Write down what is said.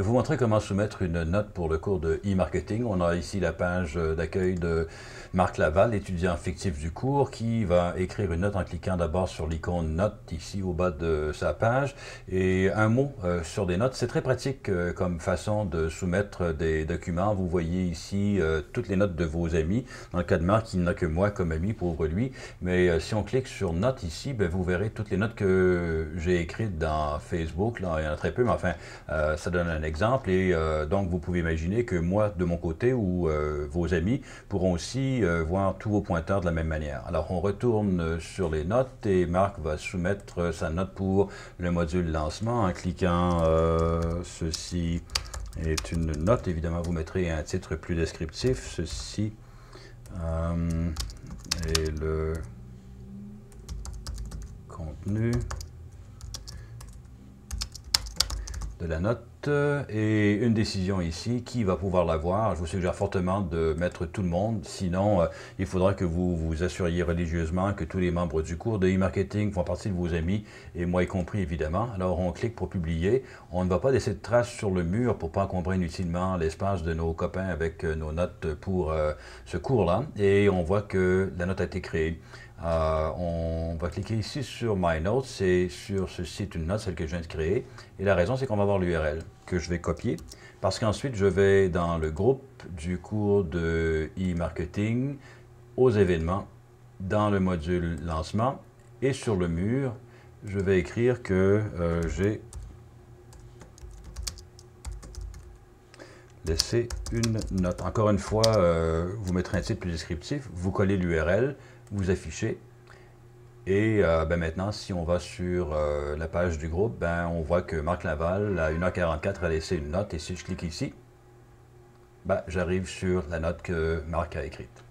Je vais vous montrer comment soumettre une note pour le cours de e-marketing. On a ici la page d'accueil de Marc Laval, étudiant fictif du cours, qui va écrire une note en cliquant d'abord sur l'icône note ici au bas de sa page. Et un mot sur des notes, c'est très pratique comme façon de soumettre des documents. Vous voyez ici toutes les notes de vos amis. Dans le cas de Marc, il n'a que moi comme ami, pauvre lui. Mais si on clique sur notes ici, ben, vous verrez toutes les notes que j'ai écrites dans Facebook. Là, il y en a très peu, mais enfin, ça donne un exemple. Et donc, vous pouvez imaginer que moi, de mon côté, ou vos amis pourront aussi voir tous vos pointeurs de la même manière. Alors, on retourne sur les notes et Marc va soumettre sa note pour le module lancement en cliquant ceci est une note. Évidemment, vous mettrez un titre plus descriptif. Ceci est le contenu de la note et une décision ici, qui va pouvoir la voir. Je vous suggère fortement de mettre tout le monde, sinon il faudra que vous vous assuriez religieusement que tous les membres du cours de e-marketing font partie de vos amis, et moi y compris évidemment. Alors on clique pour publier. On ne va pas laisser de traces sur le mur pour pas encombrer inutilement l'espace de nos copains avec nos notes pour ce cours-là, et on voit que la note a été créée. On va cliquer ici sur My Notes et sur ce site une note, celle que je viens de créer. Et la raison, c'est qu'on va avoir l'URL que je vais copier parce qu'ensuite, je vais dans le groupe du cours de e-marketing, aux événements, dans le module lancement et sur le mur, je vais écrire que j'ai laissé une note. Encore une fois, vous mettrez un titre plus descriptif, vous collez l'URL, vous affichez. Et ben maintenant, si on va sur la page du groupe, ben on voit que Marc Laval, à 1h44, a laissé une note. Et si je clique ici, ben, j'arrive sur la note que Marc a écrite.